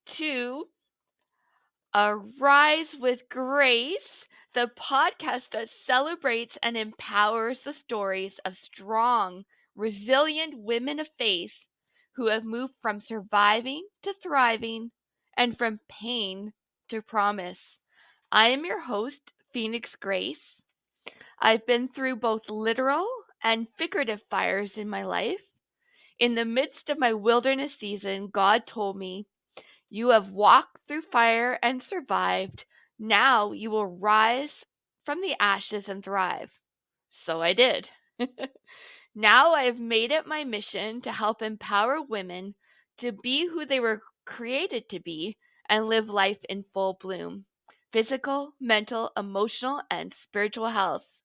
to Arise with Grace, the podcast that celebrates and empowers the stories of strong, resilient women of faith who have moved from surviving to thriving and from pain to promise. I am your host, Phoenix Grace. I've been through both literal and figurative fires in my life. In the midst of my wilderness season, God told me, "You have walked through fire and survived. Now you will rise from the ashes and thrive." So I did. Now I have made it my mission to help empower women to be who they were created to be and live life in full bloom: physical, mental, emotional, and spiritual health.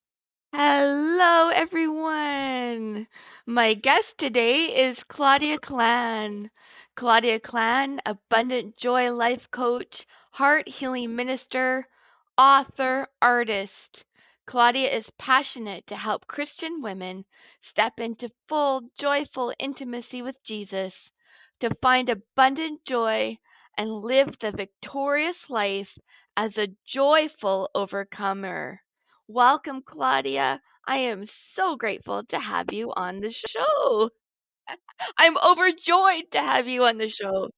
Hello, everyone. My guest today is Claudia Klann. Claudia Klann, abundant joy life coach, heart healing minister, author, artist. Claudia is passionate to help Christian women step into full, joyful intimacy with Jesus, to find abundant joy and live the victorious life as a joyful overcomer. Welcome, Claudia. I am so grateful to have you on the show. I'm overjoyed to have you on the show.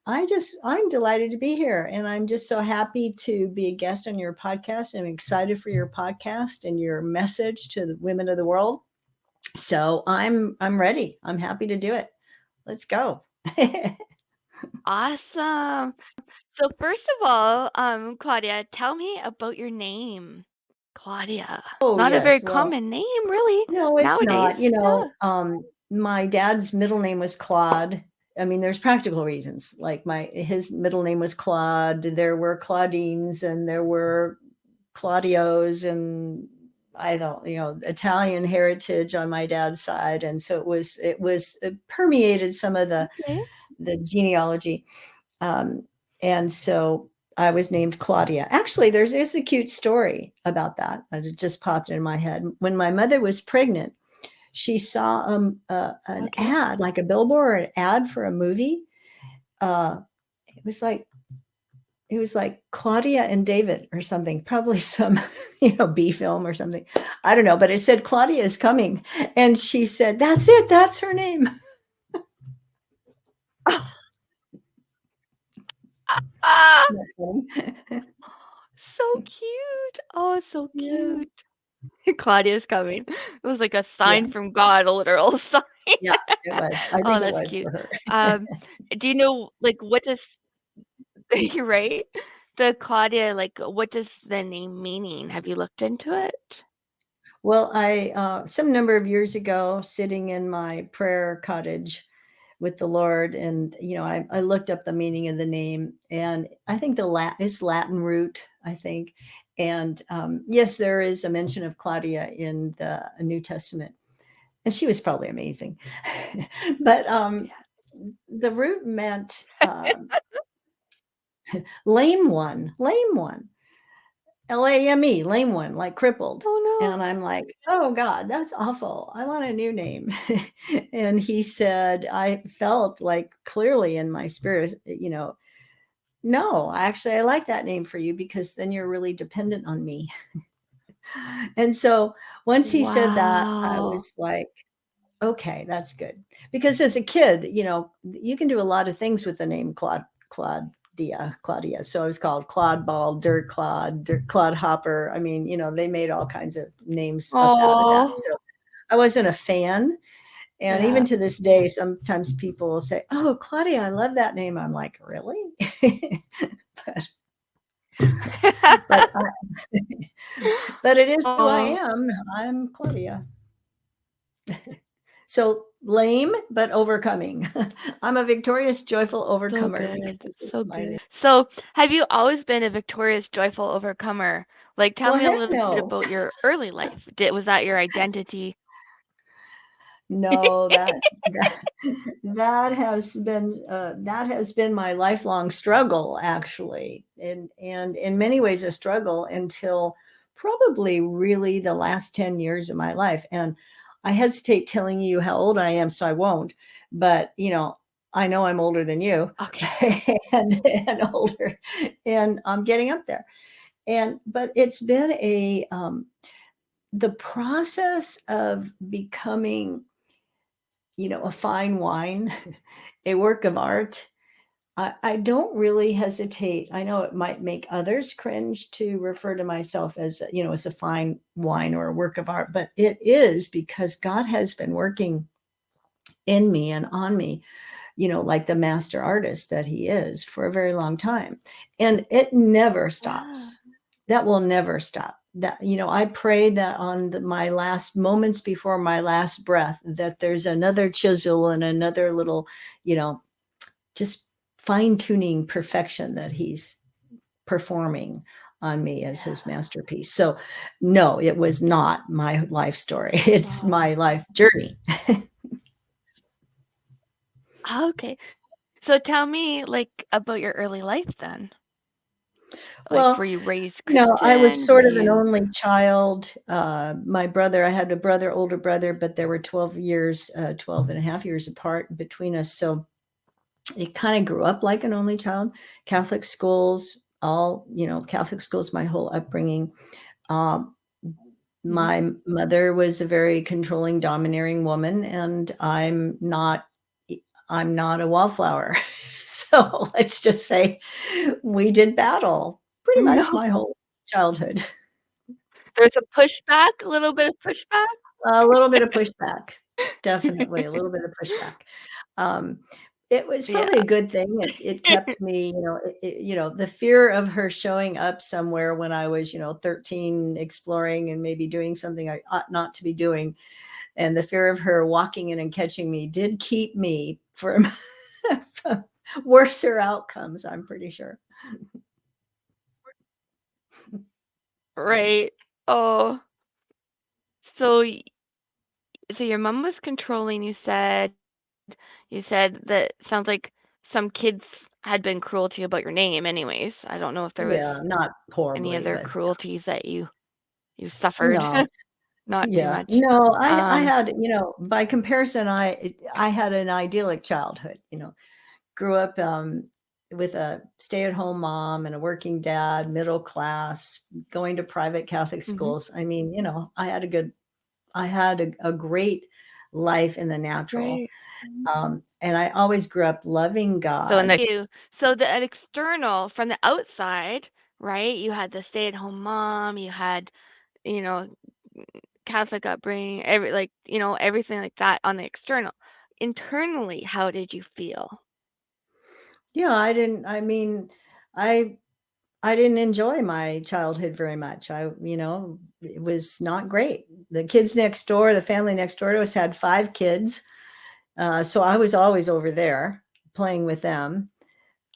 I'm delighted to be here. And I'm just so happy to be a guest on your podcast. I'm excited for your podcast and your message to the women of the world. So I'm ready. I'm happy to do it. Let's go. Awesome. So first of all, Claudia, tell me about your name. Claudia. Oh, Not a very yes. Well, common name, really, no, it's nowadays. not. Yeah. My dad's middle name was Claude. I mean, there's practical reasons. Like his middle name was Claude. There were Claudines and there were Claudios, and I don't, Italian heritage on my dad's side. And so it permeated some of Okay. the genealogy. And so I was named Claudia. Actually, there's a cute story about that. It just popped in my head. When my mother was pregnant, she saw an Okay. ad, like a billboard or an ad for a movie. Uh, it was like Claudia and David or something, probably some, B film or something. I don't know, but it said Claudia is coming. And she said, "That's it. That's her name." Ah, Isn't that so cute. Oh, so funny? cute. Claudia's coming. It was like a Yeah. sign from God, a literal sign. Yeah, it was. I Oh, think it that's was cute. for her. Um, do you know, like, what does you're right? The Claudia, like, what does the name meaning? Have you looked into it? Well, some number of years ago, sitting in my prayer cottage with the Lord, and I looked up the meaning of the name, and I think it's Latin root, I think, and yes, there is a mention of Claudia in the New Testament, and she was probably amazing, but the root meant lame one, lame one. Lame, lame one, like crippled. Oh And I'm like, "Oh God, that's awful. I want a new name." And he said, I felt like clearly in my spirit, "No, actually, I like that name for you because then you're really dependent on me." And so once no. he said that, I Wow. was like, okay, that's good. Because as a kid, you can do a lot of things with the name Claudia. So I was called Claude Ball, Dirt Claude Hopper. I mean, they made all kinds of names up out of that. Oh, So I wasn't a fan. And yeah. even to this day, sometimes people will say, "Oh, Claudia, I love that name." I'm like, "Really?" but but but it is who I Oh, am. I'm Claudia. So lame, but overcoming. I'm a victorious, joyful so overcomer good. because of So my name. good. So, have you always been a victorious, joyful overcomer? Like, tell Well, me a heck little bit no. about your early life. Was that your identity? No, that that has been my lifelong struggle, actually, and in many ways a struggle until probably really the last 10 years of my life. And I hesitate telling you how old I am, so I won't. But I know I'm older than you Okay. and older, and I'm getting up there. But it's been the process of becoming, a fine wine, a work of art. I don't really hesitate. I know it might make others cringe to refer to myself as, as a fine wine or a work of art, but it is because God has been working in me and on me, like the master artist that he is for a very long time. And it never Yeah. stops. That will never stop. That, I pray that on my last moments before my last breath, that there's another chisel and another little, you know, just fine tuning perfection that he's performing on me as Yeah. his masterpiece. So, no, it was not my life story. It's Oh, my life journey. okay. So tell me, like, about your early life then. Like, were Well, you raised I was Christian? Were sort of an you only child. My brother, I had a brother, older brother, but there were 12 years, 12 and a half years apart between us. So it kind of grew up like an only child. Catholic schools, Catholic schools, my whole upbringing. Um, Mhm. my mother was a very controlling, domineering woman, and I'm not a wallflower. So let's just say we did battle pretty much No, my whole childhood. there's a pushback, a little bit of pushback? A little bit of pushback, definitely a little bit of pushback. Um, it was Yeah. probably a good thing. It kept me, the fear of her showing up somewhere when I was, 13, exploring and maybe doing something I ought not to be doing, and the fear of her walking in and catching me did keep me from from worser outcomes, I'm pretty sure. Right. Oh, so y so your mom was controlling, you said that sounds like some kids had been cruel to you about your name anyways. I don't know if there was Yeah, not any horribly, other but cruelties that you suffered. no. Not too Yeah. much. No, I Um, had, by comparison, I had an idyllic childhood, grew up, with a stay-at-home mom and a working dad, middle class, going to private Catholic mhm. schools. I mean, I had a great life in the natural. Right. And I always grew up loving So in God. the external from the outside, right? You had the stay-at-home mom, you had, you know, Catholic upbringing, everything like that on the external. Internally, how did you feel? Yeah, I mean, I I didn't enjoy my childhood very much. It was not great. The kids next door, the family next door to us had 5 kids. So I was always over there playing with them.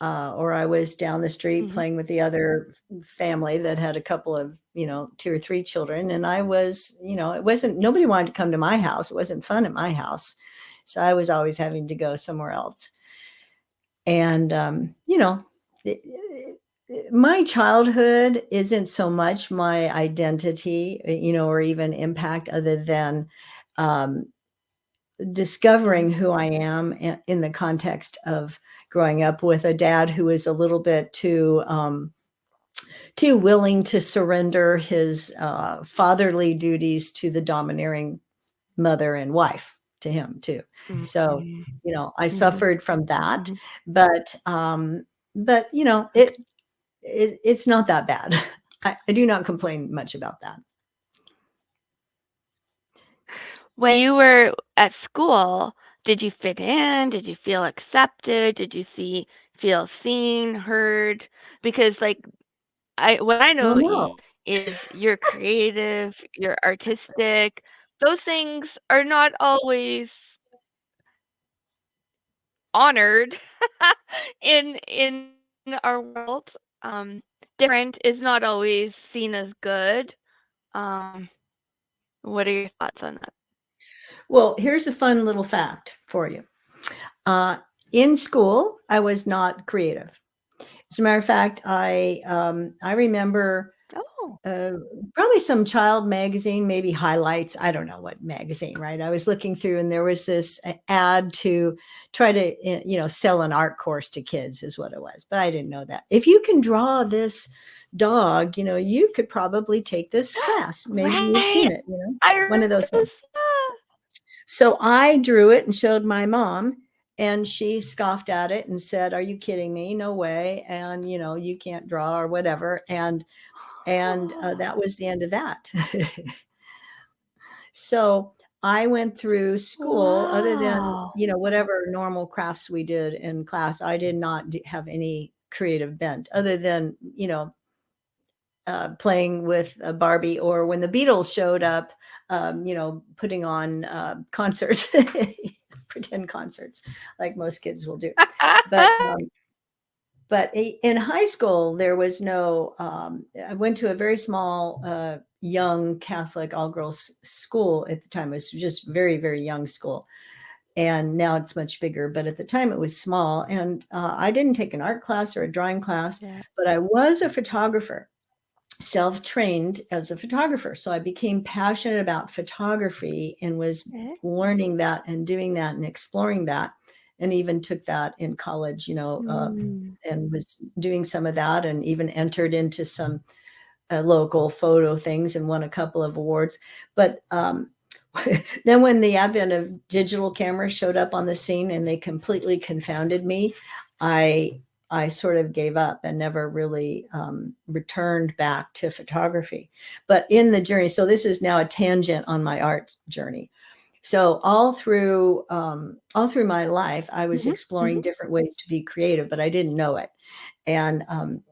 Or I was down the street Mhm. playing with the other family that had a couple of, 2 or 3 children. And I was, it wasn't, nobody wanted to come to my house. It wasn't fun at my house. So I was always having to go somewhere else. And, it, my childhood isn't so much my identity, or even impact other than um, discovering Mhm. who I am in the context of growing up with a dad who is a little bit too willing to surrender his fatherly duties to the domineering mother and wife to him too. So, Mhm. I Mhm. suffered from that, Mhm. but Okay. it's not that bad. I do not complain much about that. When you were at school, did you fit in? Did you feel accepted? Did you feel seen, heard? Because like what I know Well, about no. you is you're creative, you're artistic. Those things are not always honored in our world. Different is not always seen as good. Um, what are your thoughts on that? Well, here's a fun little fact for you. Uh, in school, I was not creative. As a matter of fact, I remember uh, probably some child magazine, maybe highlights. I don't know what magazine, right? I was looking through and there was this ad to try to, sell an art course to kids is what it was. But I didn't know that. If you can draw this dog, you could probably take this class. Maybe you've Right. seen it, I one remember of those things. those. Yeah. So I drew it and showed my mom, and she scoffed at it and said, "Are you kidding me? No way. And, you can't draw or whatever." And that was the end of that. So I went through school, other than, Wow. whatever normal crafts we did in class. I did not have any creative bent other than, playing with a Barbie, or when the Beatles showed up, putting on concerts, pretend concerts, like most kids will do. But in high school, there was no. I went to a very small, young Catholic all girls school at the time. It was just very, very young school. And now it's much bigger. But at the time, it was small. And I didn't take an art class or a drawing class, Yeah. but I was a photographer, self-trained as a photographer. So I became passionate about photography and was Okay. learning that and doing that and exploring that, and even took that in college, Mm. and was doing some of that, and even entered into some local photo things and won a couple of awards. But then when the advent of digital cameras showed up on the scene and they completely confounded me, I sort of gave up and never really returned back to photography. But in the journey, so this is now a tangent on my art journey. So all through my life, I was Mhm, exploring mhm. different ways to be creative, but I didn't know it. And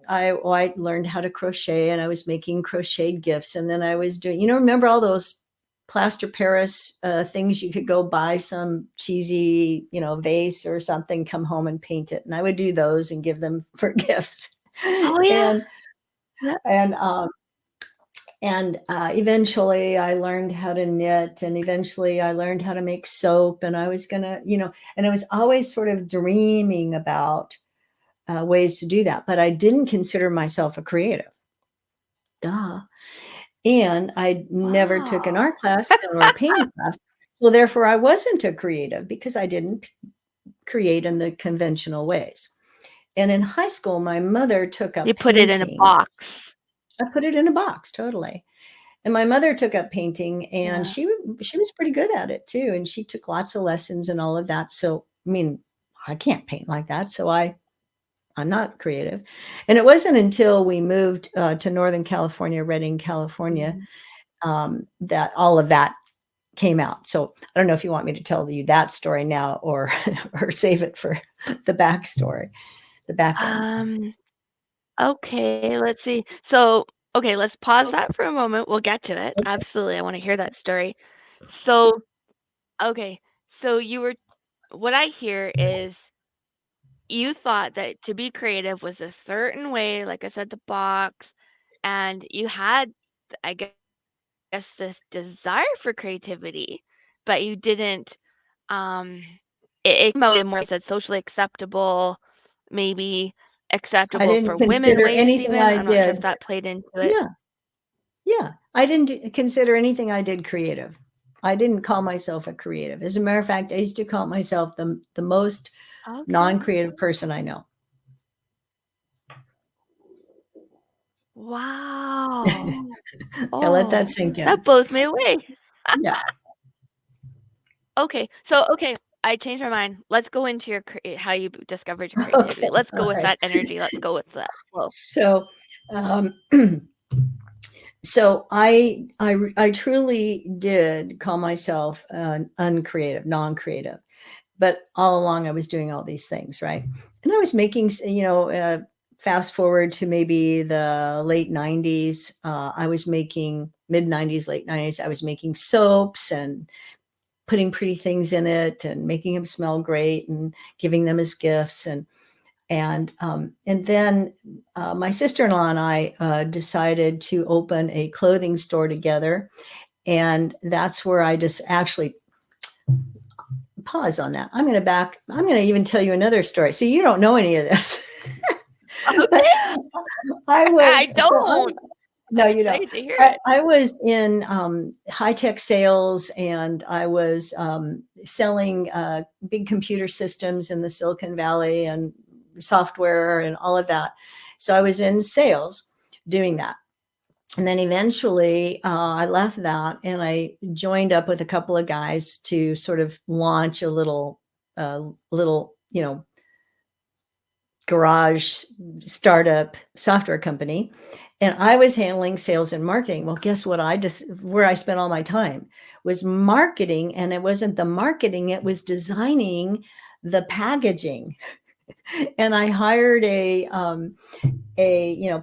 I learned how to crochet, and I was making crocheted gifts. And then I was doing, remember all those plaster Paris things you could go buy some cheesy, vase or something, come home and paint it. And I would do those and give them for gifts. Oh, yeah. and Yep. and eventually I learned how to knit, and eventually I learned how to make soap. And I was gonna, and I was always sort of dreaming about ways to do that, but I didn't consider myself a creative. Duh. And I never took an Wow. art class or a painting class. So therefore, I wasn't a creative because I didn't create in the conventional ways. And in high school, my mother took You up put it in a painting. box. I put it in a box, totally. And my mother took up painting, and Yeah. she was pretty good at it too. And she took lots of lessons and all of that. So, I mean, I can't paint like that. So I'm not creative. And it wasn't until we moved to Northern California, Redding, California, Mhm. that all of that came out. So I don't know if you want me to tell you that story now, or or save it for the backstory, the back end. Um, okay, let's see. So, okay, let's pause that for a moment. We'll get to it. Okay. Absolutely. I want to hear that story. So, okay. So you were what I hear is you thought that to be creative was a certain way, like I said, the box, and you had, I guess, this desire for creativity, but you didn't. Um, it came out in more, you said, socially acceptable, maybe I acceptable for didn't women consider ways, anything even. I I'm not sure if did. that played into it. Yeah. Yeah. I didn't consider anything I did creative. I didn't call myself a creative. As a matter of fact, I used to call myself the most Okay. non-creative person I know. Wow. Yeah, let that Oh, sink that in. blows me away. Yeah. Okay, so okay, I changed my mind. Let's go into your how you discovered your Okay. creativity. Let's All go with right. that energy. Let's go with that flow. So, um, so I truly did call myself uncreative, non-creative, but all along I was doing all these things, right? And I was making, fast forward to maybe the late 90s. I was making mid 90s, late 90s. I was making soaps and putting pretty things in it and making them smell great and giving them as gifts. And then my sister-in-law and I decided to open a clothing store together. And that's where I just actually pause on that. I'm going to even tell you another story. So you don't know any of this. But Okay, I I was, so don't. No, I'm you know, excited to hear it. I was in high-tech sales, and I was selling big computer systems in the Silicon Valley and software and all of that. So I was in sales doing that. And then eventually I left that and I joined up with a couple of guys to sort of launch a little, garage startup software company. And I was handling sales and marketing. Well, guess what? Where I spent all my time was marketing. And it wasn't the marketing, it was designing the packaging. And I hired a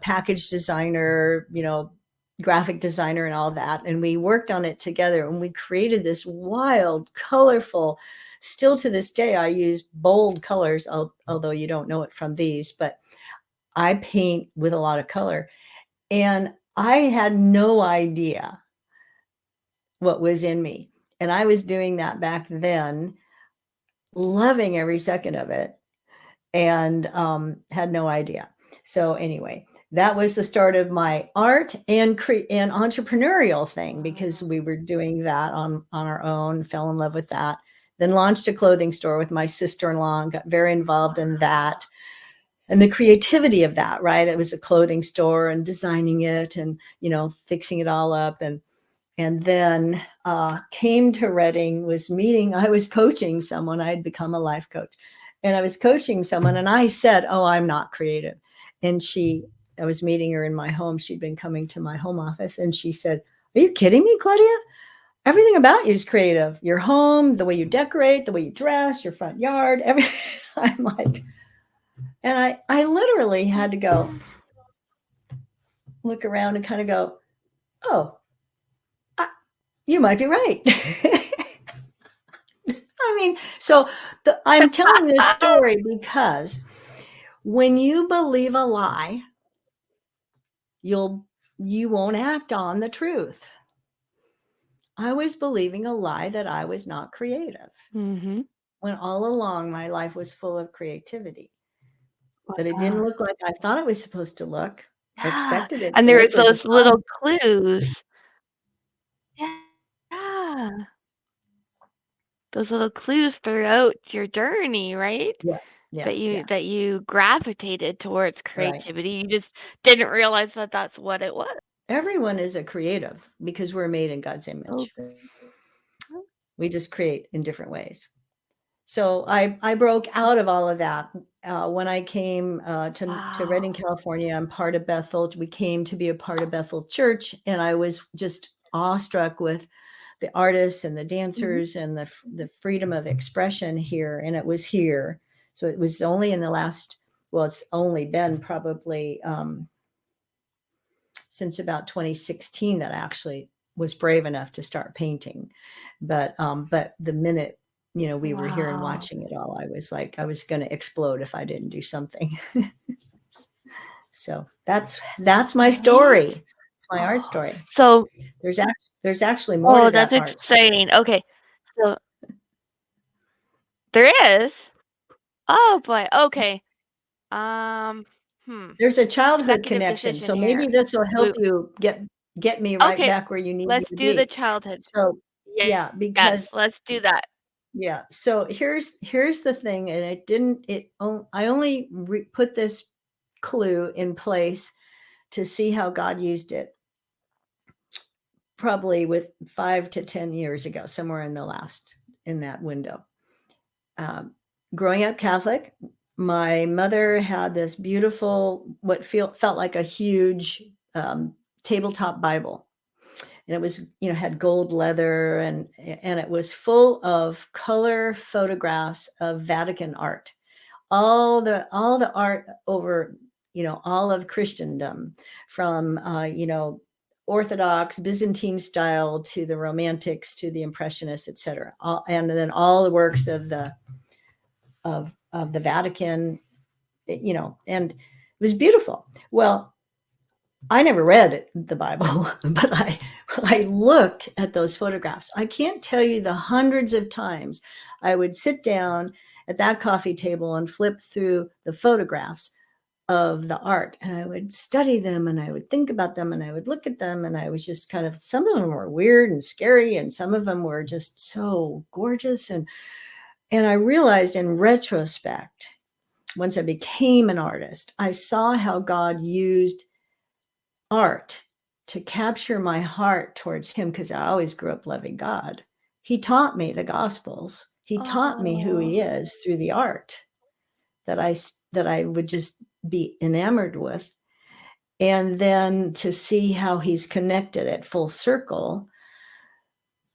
package designer, graphic designer and all that, and we worked on it together and we created this wild, colorful, still to this day I use bold colors, although you don't know it from these, but I paint with a lot of color. And I had no idea what was in me, and I was doing that back then, loving every second of it, and had no idea. So anyway, that was the start of my art and entrepreneurial thing, because we were doing that on our own, fell in love with that, then launched a clothing store with my sister-in-law and got very involved in that and the creativity of that, right? It was a clothing store and designing it and fixing it all up, and then came to Reading, I was coaching someone. I had become a life coach, and I was coaching someone, and I said, oh, I'm not creative. And I was meeting her in my home. She'd been coming to my home office, and she said, are you kidding me, Claudia? Everything about you is creative. Your home, the way you decorate, the way you dress, your front yard, everything. I'm like, and I literally had to go look around and kind of go, oh, you might be right. I mean, so I'm telling this story because when you believe a lie, you won't act on the truth. I was believing a lie that I was not creative, Mm-hmm. when all along my life was full of creativity. But it didn't Wow. look like I thought it was supposed to look, or Yeah, expected it and to there look was or those defined. little clues. Yeah, those little clues throughout your journey, right? Yeah, yeah, yeah, That you gravitated towards right. creativity. You just didn't realize that that's what it was. Everyone is a creative because we're made in God's So image. good. We just create in different ways. So I broke out of all of that when I came to Wow. Redding, California. I'm part of Bethel. We came to be a part of Bethel Church, and I was just awestruck with the artists and the Mhm. dancers and the freedom of expression here. And it was here. So it was only in the last, well, it's only been probably since about 2016 that I actually was brave enough to start painting. But the minute we were here and Wow. watching it all, I was like, I was going to explode if I didn't do something. So that's my Right? story. It's my art story. So, There's act- there's actually more to oh, that's that art story. exciting. Okay. So there is. Oh boy. Okay. Um, hmm. There's a childhood Executive connection, decision so maybe here. this will help We you get me right okay. back where you need me Let's to do the be. childhood. So yeah, Yes, because let's do that. yeah. So here's the thing, and I only put this clue in place to see how God used it, probably with 5 to 10 years ago, somewhere in that window. Um, Growing up Catholic, my mother had this beautiful, felt like a huge um, tabletop Bible, and it was had gold leather, and it was full of color photographs of Vatican art, all the art over all of Christendom, from Orthodox Byzantine style to the Romantics to the Impressionists, etc. And then all the works of the Vatican, and it was beautiful. Well, I never read the Bible, but I looked at those photographs. I can't tell you the hundreds of times I would sit down at that coffee table and flip through the photographs of the art, and I would study them and I would think about them and I would look at them, and I was just kind of, some of them were weird and scary and some of them were just so gorgeous. And I realized in retrospect, once I became an artist, I saw how God used art to capture my heart towards him, because I always grew up loving God. He taught me the gospels. He taught me who he Oh. is through the art that I would just be enamored with. And then to see how he's connected it full circle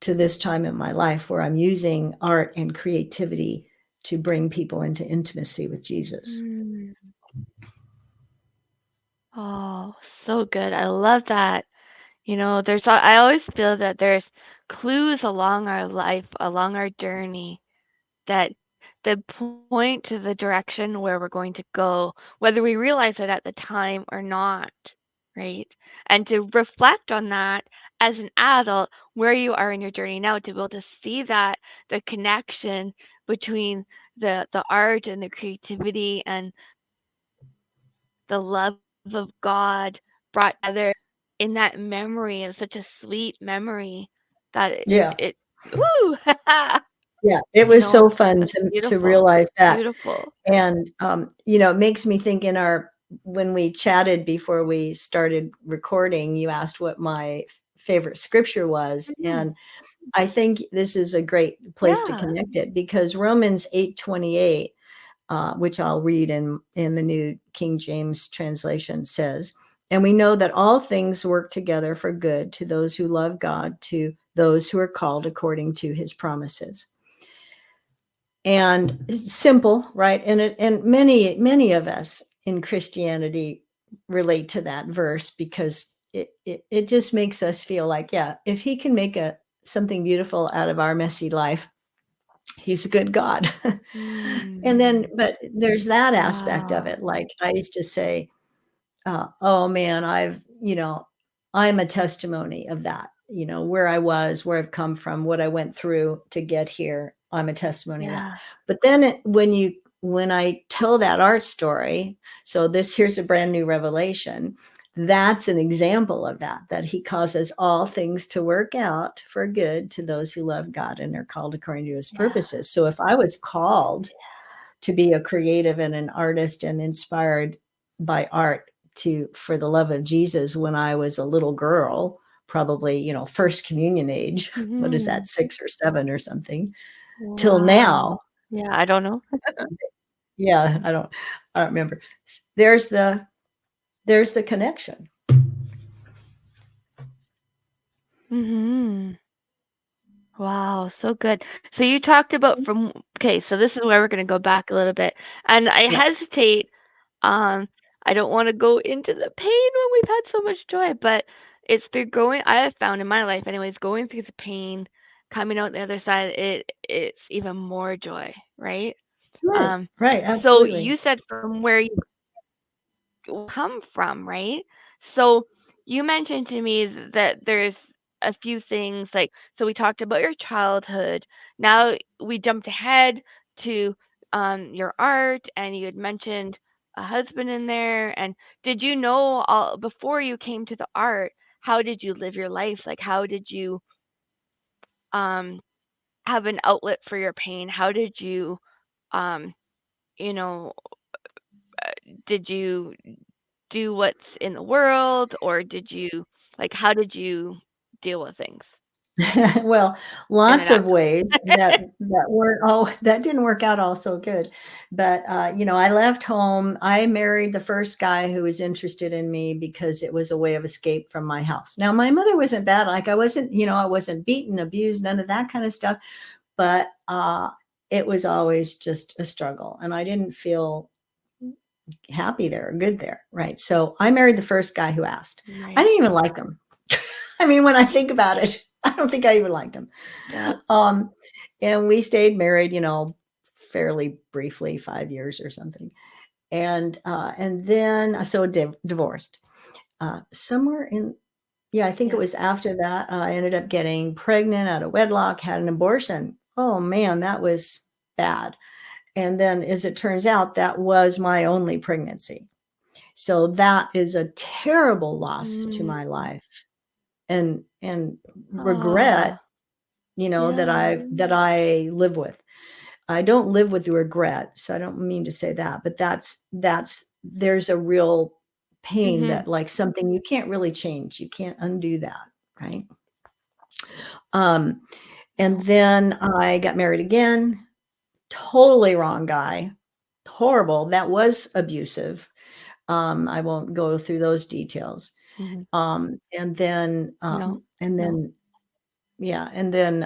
to this time in my life where I'm using art and creativity to bring people into intimacy with Jesus. Mm. Oh, so good. I love that. I always feel that there's clues along our life, along our journey, that point to the direction where we're going to go, whether we realize it at the time or not, right? And to reflect on that as an adult, where you are in your journey now, to be able to see that the connection between the art and the creativity and the love of God brought together in that memory of such a sweet memory that Yeah. it woo, Yeah. It was so fun that's to beautiful. realize that. Beautiful. And, it makes me think when we chatted before we started recording, you asked what my favorite scripture was. Mhm. And I think this is a great place to Yeah. connect it, because Romans 8:28, which I'll read in the New King James translation, says, "And we know that all things work together for good to those who love God, to those who are called according to his promises." And it's simple, right? And many of us in Christianity relate to that verse, because it just makes us feel like, yeah, if he can make something beautiful out of our messy life, he's a good God. And then, Mm. but there's that aspect of Wow. it. Like I used to say, oh man, I'm a testimony of that, where I was, where I've come from, what I went through to get here. I'm a testimony of that. Yeah. But then when I tell that art story, so here's a brand new revelation. That's an example of that he causes all things to work out for good to those who love God and are called according to his Yeah. purposes. So if I was called to be a creative and an artist and inspired by art for the love of Jesus when I was a little girl, probably, first communion age, what is that, Mhm. 6 or 7 or something, till Wow. now. Yeah, I don't know. Yeah, I don't remember. There's the connection. Mhm. Wow, so good. So you talked about from okay, so this is where we're gonna go back a little bit. And I Yeah. hesitate, um, I don't wanna go into the pain when we've had so much joy, but it's through going I have found in my life anyways, going through the pain, coming out the other side, it's even more joy, right? Right. Um, Right. so Absolutely. you said from where you come from, right? So you mentioned to me that there's a few things like so we talked about your childhood. Now we jumped ahead to your art and you had mentioned a husband in there and did you know all before you came to the art, how did you live your life? Like how did you um have an outlet for your pain? How did you um you know did you do what's in the world, or did you like, how did you deal with things Well, in a lots of nutshell? ways that didn't work out all so good. But I left home. I married the first guy who was interested in me because it was a way of escape from my house. Now, my mother wasn't bad. Like I wasn't beaten, abused, none of that kind of stuff. But it was always just a struggle, and I didn't feel happy there or good there. Right. So I married the first guy who asked. I Right. didn't even like him. I mean, when I think about it, I don't think I even liked him. Yep. Um, and we stayed married, fairly briefly, 5 years or something. And then so divorced. Somewhere in Yeah, I think it Yeah. was after that, I ended up getting pregnant out of wedlock, had an abortion. Oh man, that was bad. And then as it turns out, that was my only pregnancy. So that is a terrible loss to Mm. my life, and regret, Ah, that yeah. I live with. I don't live with regret, so I don't mean to say that, but that's there's a real pain Mhm. that, like, something you can't really change. You can't undo that, right? Um, and No. then I got married again. Totally wrong guy. Horrible. That was abusive. I won't go through those details. Mhm. And then, No. and No. then, yeah, and then,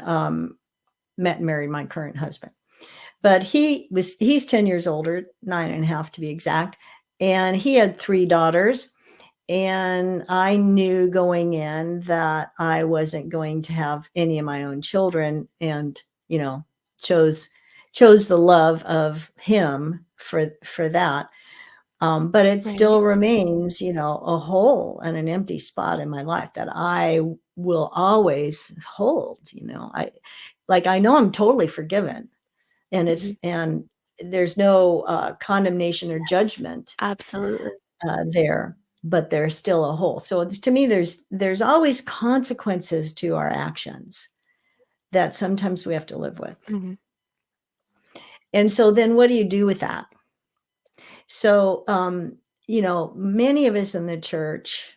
met and married my current husband. But he's 10 years older, 9.5 to be exact. And he had 3 daughters. And I knew going in that I wasn't going to have any of my own children, and, you know, chose chose the love of him for that. But it Right. still remains, a hole and an empty spot in my life that I will always hold. I know I'm totally forgiven, and Mhm. there's no condemnation or judgment Absolutely. there, but there's still a hole. So to me, there's always consequences to our actions that sometimes we have to live with. Mhm. And so then what do you do with that? So, many of us in the church,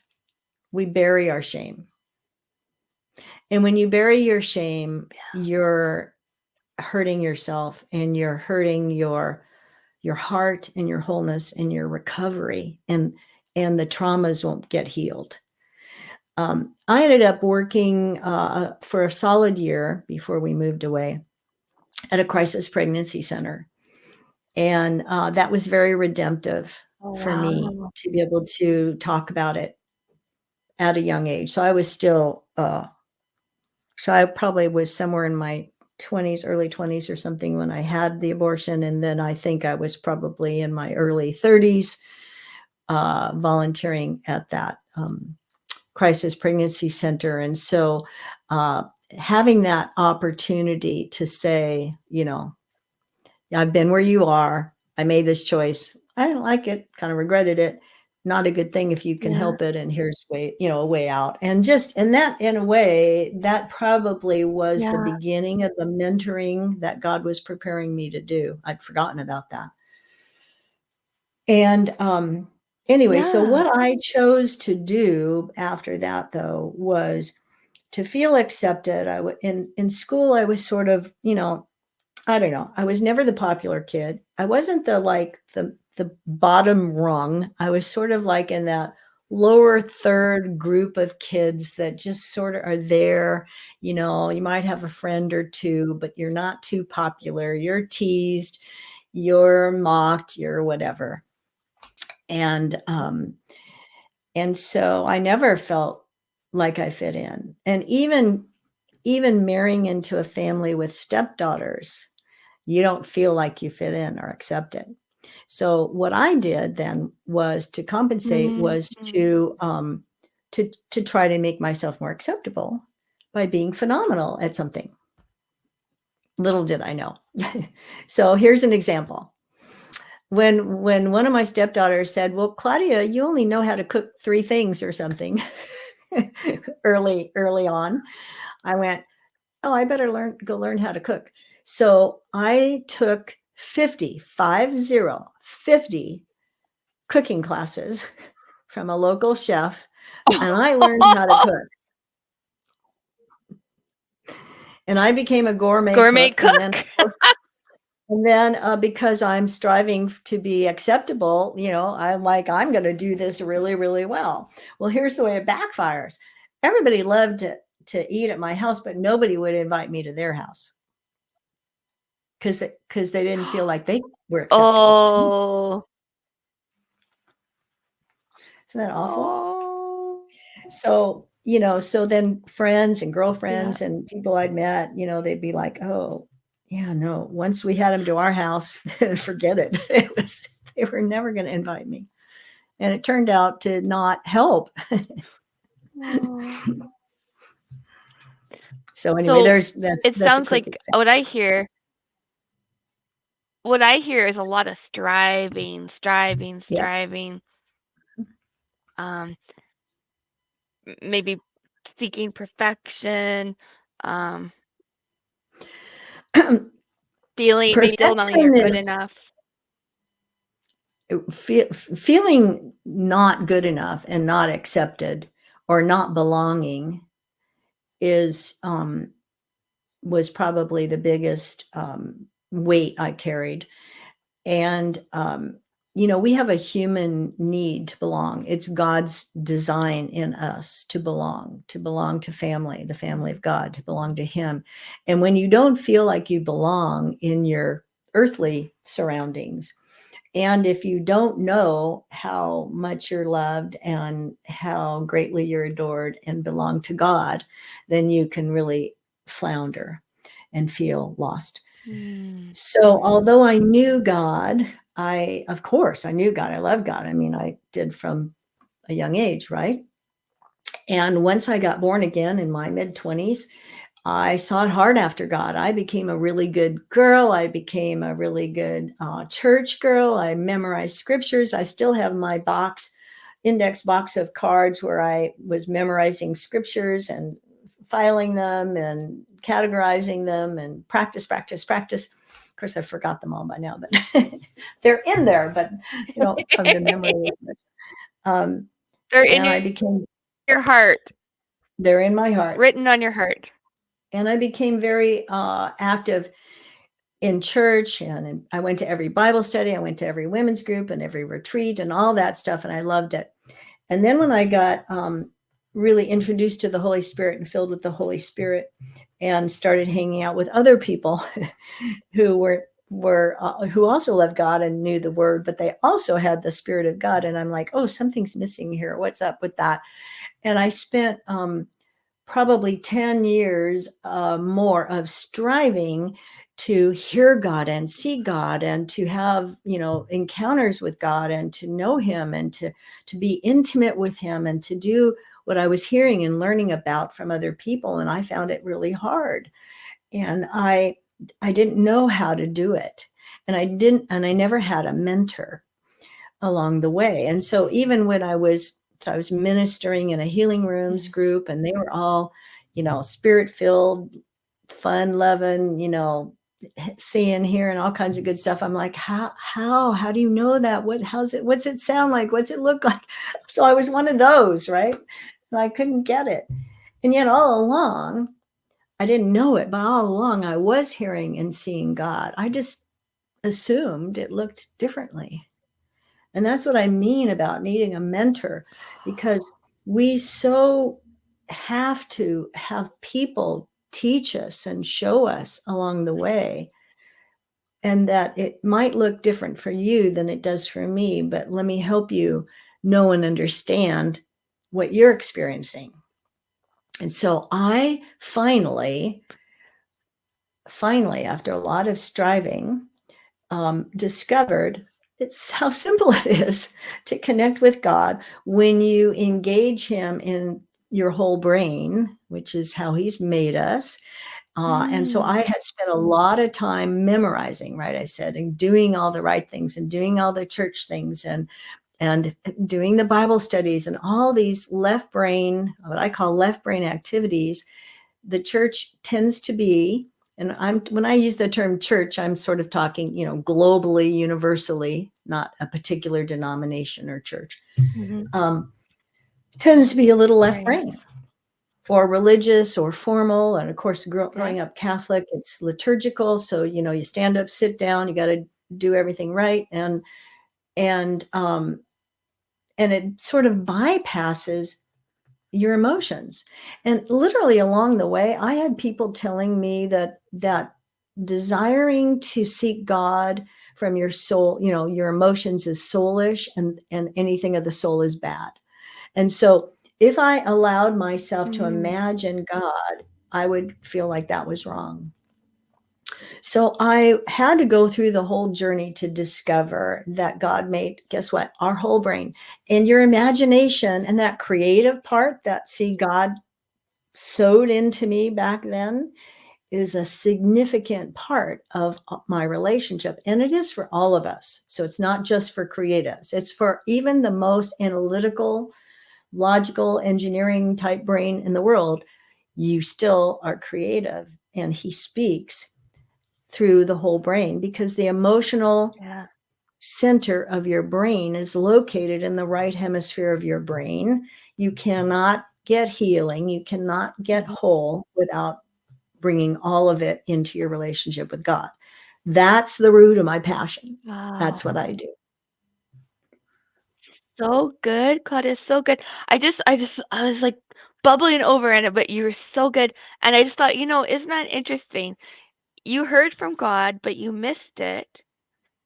we bury our shame. And when you bury your shame, you're hurting yourself, and you're hurting your heart and your wholeness and your recovery, and the traumas won't get healed. I ended up working for a solid year before we moved away at a crisis pregnancy center. And that was very redemptive Oh, for me wow. to be able to talk about it at a young age. So I was still, so I probably was somewhere in my 20s, early 20s or something when I had the abortion. And then I think I was probably in my early 30s volunteering at that crisis pregnancy center. And so uh, having that opportunity to say, I've been where you are. I made this choice. I didn't like it, kind of regretted it. Not a good thing if you can Yeah. help it. And here's a way out. And that, in a way, that probably was the Yeah. beginning of the mentoring that God was preparing me to do. I'd forgotten about that. And anyway, so Yeah. what I chose to do after that, though, was to feel accepted. In school, I was sort of, I don't know. I was never the popular kid. I wasn't the bottom rung. I was sort of like in that lower third group of kids that just sort of are there. You might have a friend or two, but you're not too popular. You're teased, you're mocked, you're whatever. And so I never felt like I fit in. And even marrying into a family with stepdaughters, you don't feel like you fit in or accepted. So what I did then was to compensate, was Mhm. to try to make myself more acceptable by being phenomenal at something. Little did I know. So here's an example. When one of my stepdaughters said, "Well, Claudia, you only know how to cook 3 things or something," early on, I went, "Oh, I better go learn how to cook." So I took 50 cooking classes from a local chef, and I learned how to cook. And I became a gourmet Gourmet cook, and then, cook? because I'm striving to be acceptable, I'm like, I'm going to do this really, really well. Well, here's the way it backfires. Everybody loved to eat at my house, but nobody would invite me to their house because they didn't feel like they were acceptable to me. Oh. Isn't that awful? Oh. So, so then friends and Yeah. girlfriends and people I'd met, they'd be like, "Oh, yeah, no, once we had them to our house, forget it." They were never going to invite me. And it turned out to not help. Oh. So anyway, So, that's it that's a sounds quick like example. what I hear is a lot of striving, striving, Yeah. striving. um, maybe seeking perfection, um, feeling maybe still not you're Perfection good is enough. feeling not good enough and not accepted or not belonging is was probably the biggest weight I carried. And we have a human need to belong. It's God's design in us to belong to family, the family of God, to belong to Him. And when you don't feel like you belong in your earthly surroundings, and if you don't know how much you're loved and how greatly you're adored and belong to God, then you can really flounder and feel lost. Mm. So, although I knew God, of course, I knew God. I love God. I mean, I did from a young age, right? And once I got born again in my mid 20s, I sought hard after God. I became a really good girl. I became a really good church girl. I memorized scriptures. I still have my index box of cards where I was memorizing scriptures and filing them and categorizing them and practice, practice, practice. Of course, I forgot them all by now, but they're in there, but they don't come to memory. Um, They're in and I your became, heart, they're in my heart. written on your heart. And I became very active in church, and I went to every Bible study. I went to every women's group and every retreat and all that stuff. And I loved it. And then when I got really introduced to the Holy Spirit and filled with the Holy Spirit and started hanging out with other people who who also loved God and knew the word, but they also had the Spirit of God. And I'm like, oh, something's missing here. What's up with that? And I spent probably 10 years more of striving to hear God and see God and to have, encounters with God and to know Him and to be intimate with Him and to do what I was hearing and learning about from other people. And I found it really hard. And I didn't know how to do it. And I never had a mentor along the way. And so even when I was ministering in a healing rooms group, and they were all, spirit filled, fun loving, seeing, hearing all kinds of good stuff. I'm like, how do you know that? What's it sound like? What's it look like? So I was one of those, right? And I couldn't get it. And yet all along, I didn't know it, but all along I was hearing and seeing God. I just assumed it looked differently. And that's what I mean about needing a mentor, because we so have to have people teach us and show us along the way. And that it might look different for you than it does for me, but let me help you know and understand what you're experiencing. And so I finally, after a lot of striving, discovered it's how simple it is to connect with God when you engage Him in your whole brain, which is how He's made us. And so I had spent a lot of time memorizing, right? I said, and doing all the right things and doing all the church things and doing the Bible studies and all these left brain, what I call left brain activities. The church tends to be, and when I use the term church, I'm sort of talking, globally, universally, not a particular denomination or church, tends to be a little left Right. brain or religious or formal. And of course, Yeah. growing up Catholic, it's liturgical. So, you stand up, sit down, you got to do everything right. And it sort of bypasses your emotions. And literally along the way, I had people telling me that desiring to seek God from your soul, your emotions is soulish, and anything of the soul is bad. And so if I allowed myself to imagine God, I would feel like that was wrong. So I had to go through the whole journey to discover that God made, guess what? Our whole brain and your imagination, and that creative part that, see, God sewed into me back then is a significant part of my relationship, and it is for all of us. So it's not just for creatives, it's for even the most analytical, logical, engineering type brain in the world. You still are creative, and he speaks through the whole brain, because the emotional Yeah. center of your brain is located in the right hemisphere of your brain. You cannot get healing, you cannot get Mhm. whole without bringing all of it into your relationship with God. That's the root of my passion. That's Wow. what I do. So good, Claudia, so good. I was like bubbling over in it, but you were so good. And I just thought, isn't that interesting? You heard from God, but you missed it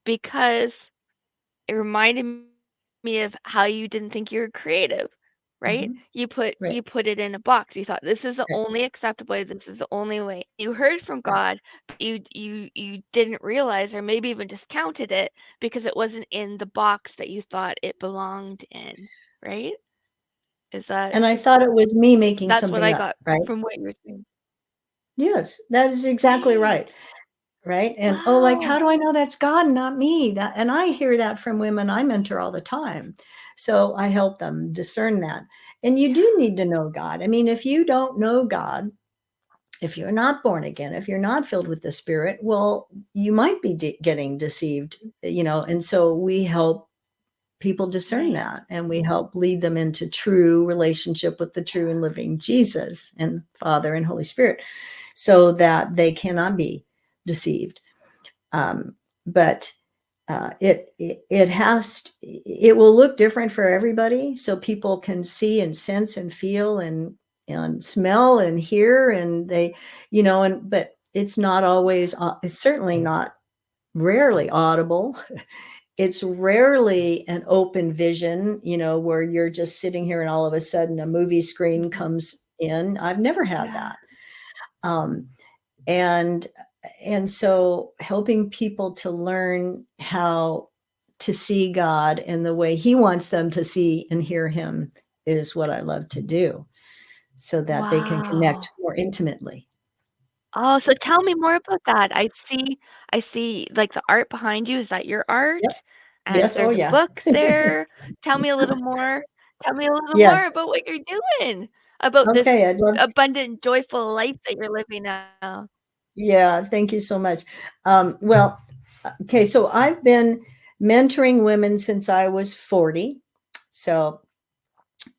because it reminded me of how you didn't think you were creative, right? Mhm. You put it Right, in a box. You thought this is the only right, acceptable way, this is the only way. You heard from right. God, but you didn't realize or maybe even discounted it because it wasn't in the box that you thought it belonged in, right? Is that And I thought it was me making that's what something I up, got right? from what you were saying. Yes, that is exactly Right. right. Right? And, oh, like, how Wow. do I know that's God, not me? That, and I hear that from women I mentor all the time. So I help them discern that. And you do need to know God. I mean, if you don't know God, if you're not born again, if you're not filled with the Spirit, well, you might be getting deceived, and so we help people discern Right. that, and we help lead them into true relationship with the true and living Jesus and Father and Holy Spirit, so that they cannot be deceived. But it will look different for everybody, so people can see and sense and feel and smell and hear, and but it's not always, it's certainly not, rarely audible. It's rarely an open vision, where you're just sitting here and all of a sudden a movie screen Mhm. comes in. I've never had Yeah. that. Um, and and so helping people to learn how to see God in the way he wants them to see and hear him is what I love to do, so that they can Wow. connect more intimately. Oh, so tell me more about that. I see like the art behind you. Is that your Yep. art? And Yes. Oh, there's a yeah. book there. Tell me a little more. Tell me a little more Yes. about what you're doing, about this Okay. I'd love to. abundant, joyful life that you're living now. Yeah. Thank you so much. Well, okay. So I've been mentoring women since I was 40. So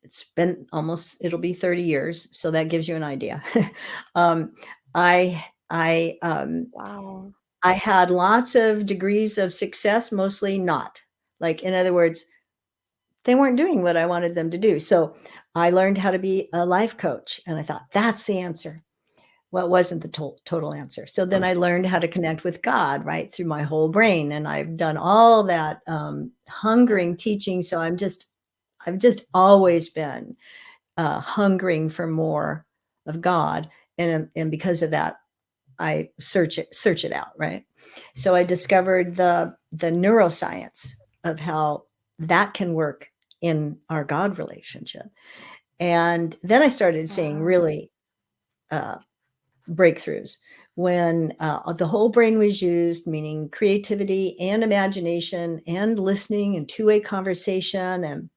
it's been almost, it'll be 30 years. So that gives you an idea. um, I, I, um, Wow. I had lots of degrees of success, mostly not. Like, in other words, they weren't doing what I wanted them to do. So I learned how to be a life coach, and I thought that's the answer. Well, it wasn't the total answer. So then I learned how to connect with God, right, through my whole brain, and I've done all that Yeah. hungering teaching. So I've just always been hungering for more of God, and because of that, I search it out, right? So I discovered the neuroscience of how that can work in our God relationship. And then I started seeing Wow. really uh, breakthroughs when the whole brain was used, meaning creativity and imagination and listening and two-way conversation,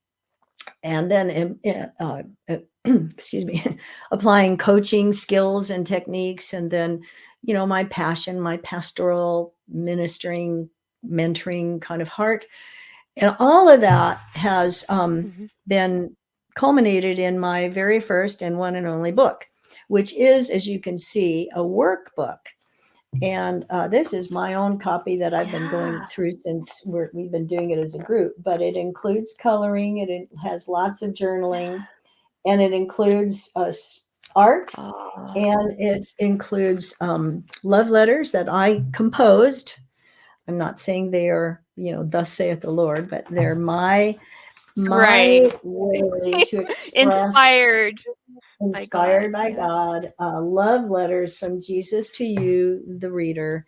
and then excuse me, applying coaching skills and techniques, and then my passion, my pastoral ministering, mentoring kind of heart, and all of that has Mhm. been culminated in my very first and one and only book, which is, as you can see, a workbook. And this is my own copy that I've been going Yeah. through since we've been doing it as a group, but it includes coloring, it has lots of journaling, Yeah. and it includes art, Oh. and it includes love letters that I composed. I'm not saying they are, thus saith the Lord, but they're my Right. way to express, Inspired by God. inspired by Yeah. God, love letters from Jesus to you, the reader.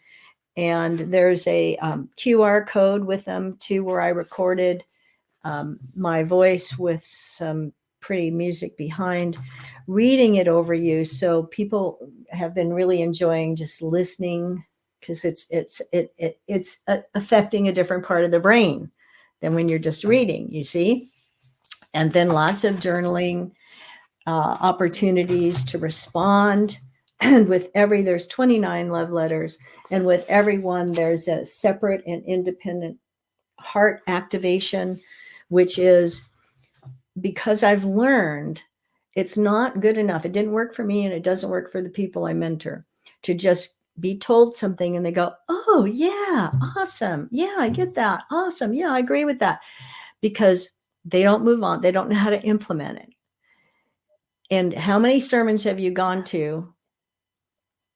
And there's a QR code with them too, where I recorded my voice with some pretty music behind reading it over you. So people have been really enjoying just listening because it's affecting a different part of the brain than when you're just reading, you see. And then lots of journaling opportunities to respond. And with there's 29 love letters, and with every one, there's a separate and independent heart activation, which is because I've learned it's not good enough. It didn't work for me, and it doesn't work for the people I mentor to just be told something and they go, oh, yeah, awesome. Yeah, I get that. Awesome. Yeah, I agree with that. Because they don't move on. They don't know how to implement it. And how many sermons have you gone to,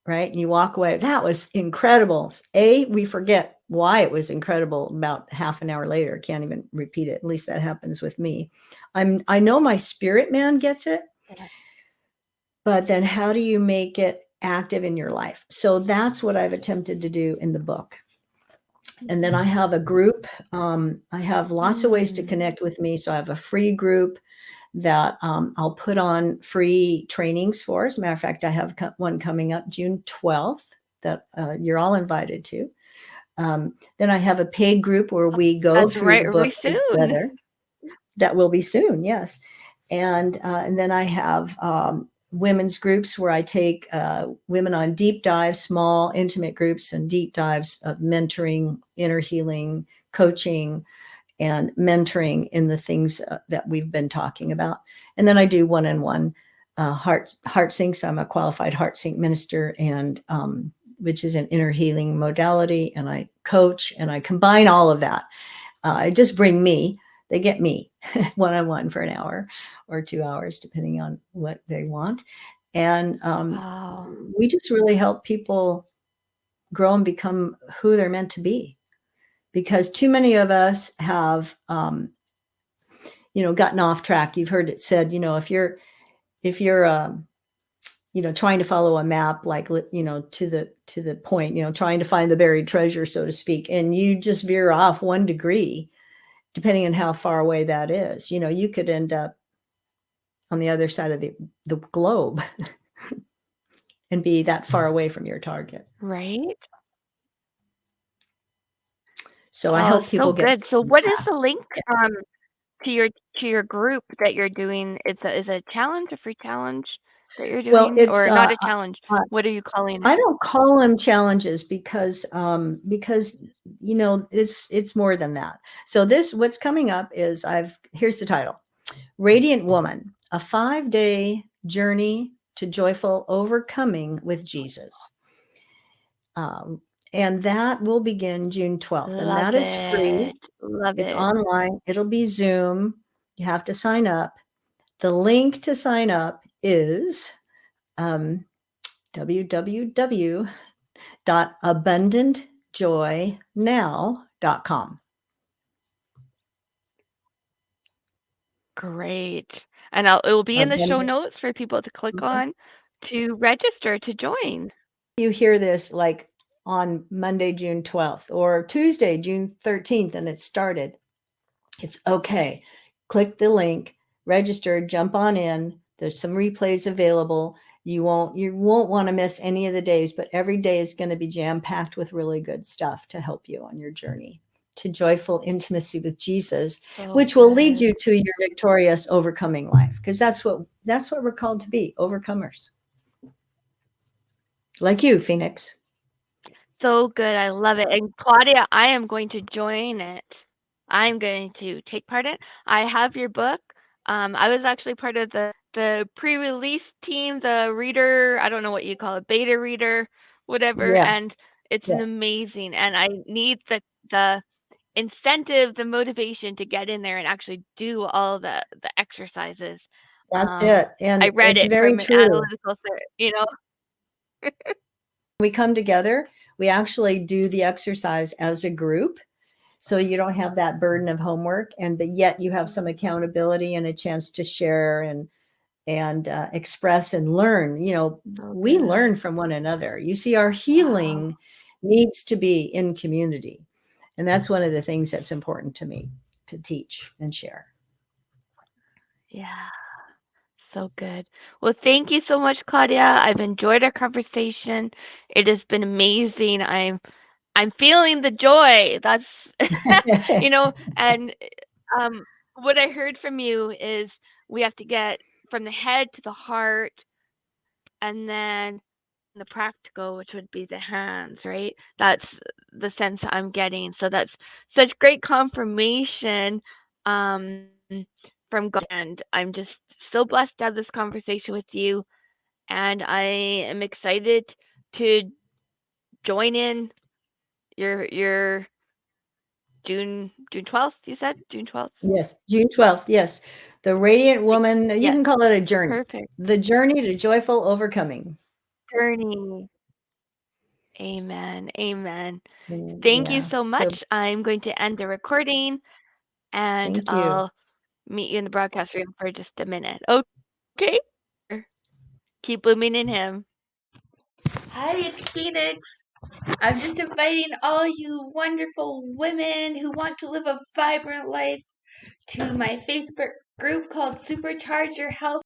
right? And you walk away, that was incredible. We forget why it was incredible about half an hour later. Can't even repeat it. At least that happens with me. I know my spirit man gets it, but then how do you make it active in your life? So that's what I've attempted to do in the book. And then I have a group. I have lots of ways to connect with me. So I have a free group that I'll put on free trainings for. As a matter of fact, I have one coming up June 12th that you're all invited to. Then I have a paid group where we go That's through right, the really book soon. together. That will be soon, yes. And then I have women's groups where I take women on deep dives, small, intimate groups, and deep dives of mentoring, inner healing, coaching, and mentoring in the things that we've been talking about. And then I do one-on-one heart syncs. I'm a qualified heart sync minister, and which is an inner healing modality. And I coach and I combine all of that. I just bring me. They get me one-on-one for an hour or 2 hours, depending on what they want. And Wow. we just really help people grow and become who they're meant to be. Because too many of us have gotten off track. You've heard it said, if you're trying to follow a map, like, to the point, trying to find the buried treasure, so to speak, and you just veer off 1 degree, depending on how far away that is, you could end up on the other side of the globe and be that far away from your target. Right? So I Oh, help so people get good. So on what is track. the link to your group that you're doing? Is a challenge, a free challenge that you're Well, doing, it's or not a challenge? I What are you calling I it? don't call them challenges because it's more than that. So what's coming up is here's the title: Radiant Woman, a 5-day journey to joyful overcoming with Jesus. And that will begin June 12th, and that Love is free. it. Love It's it. online. It'll be Zoom. You have to sign up. The link to sign up is um, www.abundantjoynow.com. Great. And it will be in the show Abundant. notes for people to click Okay. on to register to join. You hear this like on Monday, June 12th, or Tuesday, June 13th, and it started. It's okay. Click the link, register, jump on in. There's some replays available. You won't want to miss any of the days, but every day is going to be jam-packed with really good stuff to help you on your journey to joyful intimacy with Jesus, So which will lead good. you to your victorious overcoming life, because that's what we're called to be, overcomers. Like you, Phoenix. So good. I love it. And Claudia, I am going to join it. I'm going to take part in it. I have your book. I was actually part of the pre-release team, the reader, I don't know what you call it, beta reader, whatever, Yeah, and it's an yeah, amazing, and I need the incentive, the motivation to get in there and actually do all the exercises. that's Um, it. And I read it's it very from an true. analytical, you know. We come together, we actually do the exercise as a group. So you don't have that burden of homework, but yet you have some accountability and a chance to share and express and learn. So We good. learn from one another. You see, our Wow. healing needs to be in community, and that's one of the things that's important to me to teach and share. Yeah. So good. Well, thank you so much, Claudia. I've enjoyed our conversation. It has been amazing. I'm feeling the joy. That's and um what I heard from you is we have to get from the head to the heart and then the practical, which would be the hands, right? That's the sense I'm getting. So that's such great confirmation um, from God. And I'm just so blessed to have this conversation with you. And I am excited to join in your June 12th, you said? June 12th? Yes, June 12th, yes. The Radiant Woman, you Yes. can call it a journey. Perfect. The journey to joyful overcoming. Journey. Amen. Amen. Mm, Thank you yeah, so so much. I'm going to end the recording and thank you. I'll meet you in the broadcast room for just a minute. Okay? Keep blooming in Him. Hi, it's Phoenix. I'm just inviting all you wonderful women who want to live a vibrant life to my Facebook group called Supercharge Your Health.